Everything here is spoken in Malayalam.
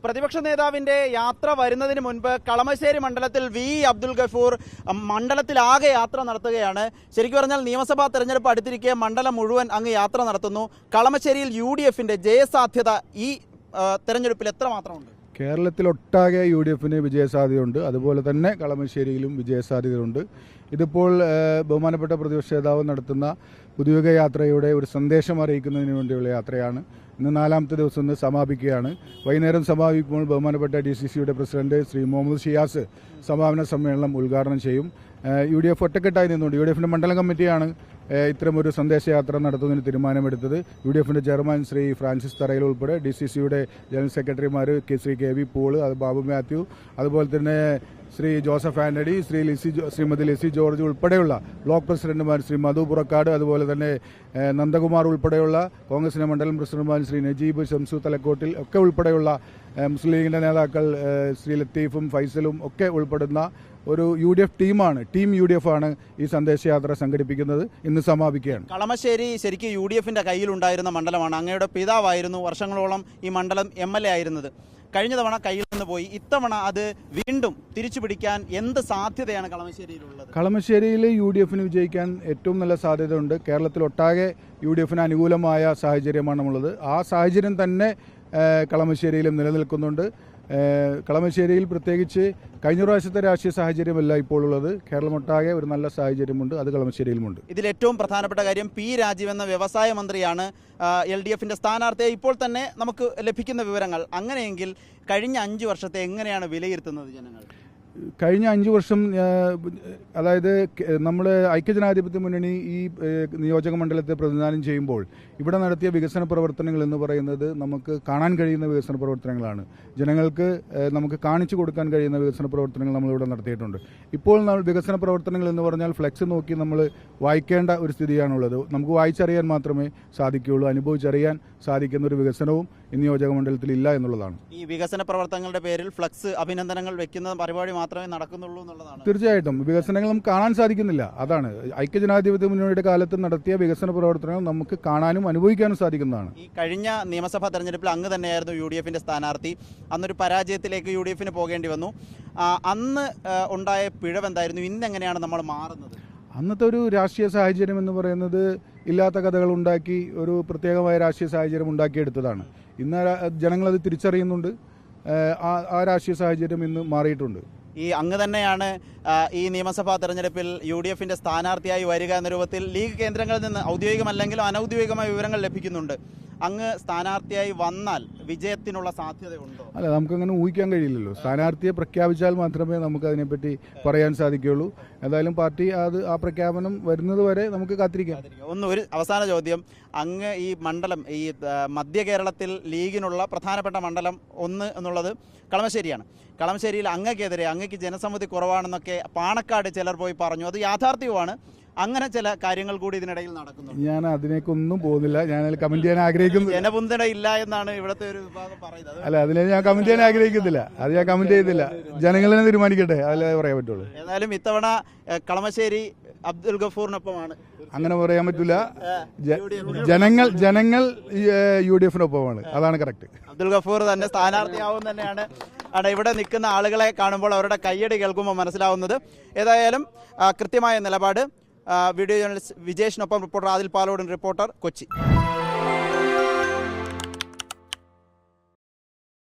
പ്രതിപക്ഷ നേതാവിന്റെ യാത്ര വരുന്നതിന് മുൻപ് കളമശ്ശേരി മണ്ഡലത്തിൽ വി അബ്ദുൽ ഗഫൂർ മണ്ഡലത്തിലാകെ യാത്ര നടത്തുകയാണ്. ശരിക്കും പറഞ്ഞാൽ നിയമസഭാ തെരഞ്ഞെടുപ്പ് അടുത്തിരിക്കെ മണ്ഡലം മുഴുവൻ അങ്ങ് യാത്ര നടത്തുന്നു. കളമശ്ശേരിയിൽ UDFന്റെ ജയസാധ്യത ഈ തെരഞ്ഞെടുപ്പിൽ എത്രമാത്രമുണ്ട്? കേരളത്തിലൊട്ടാകെ UDFന് വിജയസാധ്യതയുണ്ട്. അതുപോലെ തന്നെ കളമശ്ശേരിയിലും വിജയസാധ്യതയുണ്ട്. ഇതിപ്പോൾ ബഹുമാനപ്പെട്ട പ്രതിപക്ഷ നേതാവ് നടത്തുന്ന പുതുയുഗ യാത്രയുടെ ഒരു സന്ദേശം അറിയിക്കുന്നതിന് വേണ്ടിയുള്ള യാത്രയാണ്. ഇന്ന് 4ാമത്തെ ദിവസം ഇന്ന് സമാപിക്കുകയാണ്. വൈകുന്നേരം സമാപിക്കുമ്പോൾ ബഹുമാനപ്പെട്ട DCCയുടെ പ്രസിഡന്റ് ശ്രീ മുഹമ്മദ് ഷിയാസ് സമാപന സമ്മേളനം ഉദ്ഘാടനം ചെയ്യും. UDF ഒറ്റക്കെട്ടായി നിന്നുകൊണ്ട് UDFന്റെ മണ്ഡലം കമ്മിറ്റിയാണ് ഇത്തരമൊരു സന്ദേശയാത്ര നടത്തുന്നതിന് തീരുമാനമെടുത്തത്. UDFന്റെ ചെയർമാൻ ശ്രീ ഫ്രാൻസിസ് തറയിൽ ഉൾപ്പെടെ DCCയുടെ ജനറൽ സെക്രട്ടറിമാർ ശ്രീ KV പോൾ, ബാബു മാത്യു, അതുപോലെ തന്നെ ശ്രീ ജോസഫ് ആന്റണി, ശ്രീമതി ലിസി ജോർജ് ഉൾപ്പെടെയുള്ള ബ്ലോക്ക് പ്രസിഡന്റുമാർ ശ്രീ മധു പുറക്കാട്, അതുപോലെ തന്നെ നന്ദകുമാർ ഉൾപ്പെടെയുള്ള കോൺഗ്രസിന്റെ മണ്ഡലം പ്രസിഡന്റുമാർ ശ്രീ നജീബ്, ഷംസു തലക്കോട്ടിൽ ഒക്കെ ഉൾപ്പെടെയുള്ള മുസ്ലിം ലീഗിന്റെ നേതാക്കൾ ശ്രീ ലത്തീഫും ഫൈസലും ഒക്കെ ഉൾപ്പെടുന്ന ഒരു UDF ടീമാണ്, ടീം UDF ആണ് ഈ സന്ദേശയാത്ര സംഘടിപ്പിക്കുന്നത്. ഇന്ന് സമാപിക്കുകയാണ്. കളമശ്ശേരി ശരിക്കും UDFന്റെ കയ്യിലുണ്ടായിരുന്ന മണ്ഡലമാണ്. അങ്ങയുടെ പിതാവായിരുന്നു വർഷങ്ങളോളം ഈ മണ്ഡലം MLA ആയിരുന്നത്. കഴിഞ്ഞ തവണ കയ്യിൽ നിന്ന് പോയി. ഇത്തവണ അത് വീണ്ടും തിരിച്ചു പിടിക്കാൻ എന്ത് സാധ്യതയാണ് കളമശ്ശേരിയിലുള്ളത്? കളമശ്ശേരിയിൽ UDFന് വിജയിക്കാൻ ഏറ്റവും നല്ല സാധ്യതയുണ്ട്. കേരളത്തിലൊട്ടാകെ UDFന് അനുകൂലമായ സാഹചര്യമാണുള്ളത്. ആ സാഹചര്യം തന്നെ കളമശ്ശേരിയിലും നിലനിൽക്കുന്നുണ്ട്. കളമശ്ശേരിയിൽ പ്രത്യേകിച്ച് കഴിഞ്ഞ പ്രാവശ്യത്തെ രാഷ്ട്രീയ സാഹചര്യമല്ല ഇപ്പോൾ ഉള്ളത്. കേരളമൊട്ടാകെ ഒരു നല്ല സാഹചര്യമുണ്ട്. അത് കളമശ്ശേരിയിലുമുണ്ട്. ഇതിൽ ഏറ്റവും പ്രധാനപ്പെട്ട കാര്യം P. രാജീവ് എന്ന വ്യവസായ മന്ത്രിയാണ് LDFന്റെ സ്ഥാനാർത്ഥിയെ ഇപ്പോൾ തന്നെ നമുക്ക് ലഭിക്കുന്ന വിവരങ്ങൾ. അങ്ങനെയെങ്കിൽ കഴിഞ്ഞ 5 വർഷത്തെ എങ്ങനെയാണ് വിലയിരുത്തുന്നത് ജനങ്ങൾ? കഴിഞ്ഞ 5 വർഷം, അതായത് നമ്മൾ ഐക്യജനാധിപത്യ മുന്നണി ഈ നിയോജക മണ്ഡലത്തെ പ്രതിനിധാനം ചെയ്യുമ്പോൾ ഇവിടെ നടത്തിയ വികസന പ്രവർത്തനങ്ങൾ എന്ന് പറയുന്നത് നമുക്ക് കാണാൻ കഴിയുന്ന വികസന പ്രവർത്തനങ്ങളാണ്. ജനങ്ങൾക്ക് നമുക്ക് കാണിച്ചു കൊടുക്കാൻ കഴിയുന്ന വികസന പ്രവർത്തനങ്ങൾ നമ്മളിവിടെ നടത്തിയിട്ടുണ്ട്. ഇപ്പോൾ വികസന പ്രവർത്തനങ്ങൾ എന്ന് പറഞ്ഞാൽ ഫ്ലെക്സ് നോക്കി നമ്മൾ വായിക്കേണ്ട ഒരു സ്ഥിതിയാണുള്ളത്. നമുക്ക് വായിച്ചറിയാൻ മാത്രമേ സാധിക്കുകയുള്ളൂ. അനുഭവിച്ചറിയാൻ സാധിക്കുന്ന ഒരു വികസനവും ഈ നിയോജക മണ്ഡലത്തിൽ ഇല്ല എന്നുള്ളതാണ്. ഈ വികസന പ്രവർത്തനങ്ങളുടെ പേരിൽ ഫ്ലക്സ് അഭിനന്ദനങ്ങൾ വെക്കുന്ന പരിപാടി മാത്രമേ നടക്കുന്നുള്ളൂ എന്നുള്ളതാണ്. തീർച്ചയായിട്ടും വികസനങ്ങൾ നമുക്ക് കാണാൻ സാധിക്കുന്നില്ല. അതാണ് ഐക്യജനാധിപത്യ മുന്നണിയുടെ കാലത്ത് നടത്തിയ വികസന പ്രവർത്തനങ്ങൾ നമുക്ക് കാണാനും അനുഭവിക്കാനും സാധിക്കുന്നതാണ്. ഈ കഴിഞ്ഞ നിയമസഭാ തെരഞ്ഞെടുപ്പിൽ അങ്ങ് തന്നെയായിരുന്നു UDFന്റെ സ്ഥാനാർത്ഥി. അന്നൊരു പരാജയത്തിലേക്ക് UDFന് പോകേണ്ടി വന്നു. അന്ന് ഉണ്ടായ പിഴവെന്തായിരുന്നു? ഇന്നെങ്ങനെയാണ് നമ്മൾ മാറുന്നത്? അന്നത്തെ ഒരു രാഷ്ട്രീയ സാഹചര്യം എന്ന് പറയുന്നത് ഇല്ലാത്ത കഥകൾ ഉണ്ടാക്കി ഒരു പ്രത്യേകമായ രാഷ്ട്രീയ സാഹചര്യം ഉണ്ടാക്കിയെടുത്തതാണ്. ഇന്ന് ജനങ്ങളത് തിരിച്ചറിയുന്നുണ്ട്. ആ രാഷ്ട്രീയ സാഹചര്യം ഇന്ന് മാറിയിട്ടുണ്ട്. ഈ അങ്ങ് തന്നെയാണ് ഈ നിയമസഭാ തെരഞ്ഞെടുപ്പിൽ UDFന്റെ സ്ഥാനാർത്ഥിയായി വരിക എന്ന രൂപത്തിൽ ലീഗ് കേന്ദ്രങ്ങളിൽ നിന്ന് ഔദ്യോഗികമല്ലെങ്കിലും അനൌദ്യോഗികമായ വിവരങ്ങൾ ലഭിക്കുന്നുണ്ട്. അങ്ങ് സ്ഥാനാർത്ഥിയായി വന്നാൽ വിജയത്തിനുള്ള സാധ്യതയുണ്ടോ? അല്ല, നമുക്കങ്ങനെ ഊഹിക്കാൻ കഴിയില്ലല്ലോ. സ്ഥാനാർത്ഥിയെ പ്രഖ്യാപിച്ചാൽ മാത്രമേ നമുക്ക് അതിനെപ്പറ്റി പറയാൻ സാധിക്കുകയുള്ളൂ. ഏതായാലും പാർട്ടി ആ പ്രഖ്യാപനം വരുന്നത് വരെ നമുക്ക് കാത്തിരിക്കാം. ഒരു അവസാന ചോദ്യം. അങ്ങ് ഈ മണ്ഡലം, ഈ മധ്യ കേരളത്തിൽ ലീഗിനുള്ള പ്രധാനപ്പെട്ട മണ്ഡലം 1 എന്നുള്ളത് കളമശ്ശേരിയാണ്. കളമശ്ശേരിയിൽ അങ്ങക്ക് ജനസമ്മതി കുറവാണെന്നൊക്കെ പാണക്കാട് ചിലർ പോയി പറഞ്ഞു. അത് യാഥാർത്ഥ്യവുമാണ്. അങ്ങനെ ചില കാര്യങ്ങൾ കൂടി ഇതിനിടയിൽ നടക്കുന്നു. ഞാൻ അതിനേക്കൊന്നും പോകുന്നില്ല. ഞാൻ കമന്റ് ചെയ്യാൻ ആഗ്രഹിക്കുന്നു. ജനപിന്തുണ ഇല്ല എന്നാണ് ഇവിടുത്തെ ഒരു വിഭാഗം പറയുന്നത്. അല്ല, അതിനെ ഞാൻ കമന്റ് ചെയ്യാൻ ആഗ്രഹിക്കുന്നില്ല. അത് ഞാൻ കമന്റ് ചെയ്യുന്നില്ല. ജനങ്ങളെ തീരുമാനിക്കട്ടെ, അതിലേ പറയാൻ പറ്റുള്ളൂ. ഏതായാലും ഇത്തവണ കളമശ്ശേരി അബ്ദുൽ ഗഫൂറിനൊപ്പമാണ്. അങ്ങനെ പറയാൻ പറ്റില്ല. ജനങ്ങൾ UDFനൊപ്പമാണ്. അതാണ് കറക്റ്റ്. അബ്ദുൽ ഗഫൂർ തന്നെ സ്ഥാനാർത്ഥിയാവും തന്നെയാണ് ഇവിടെ നിൽക്കുന്ന ആളുകളെ കാണുമ്പോൾ അവരുടെ കയ്യടി കേൾക്കുമ്പോൾ മനസ്സിലാവുന്നത്. ഏതായാലും കൃത്യമായ നിലപാട്. വീഡിയോ ജേർണലിസ്റ്റ് വിജേഷിനൊപ്പം റിപ്പോർട്ടർ ആദിൽ പാലോടൻ, റിപ്പോർട്ടർ, കൊച്ചി.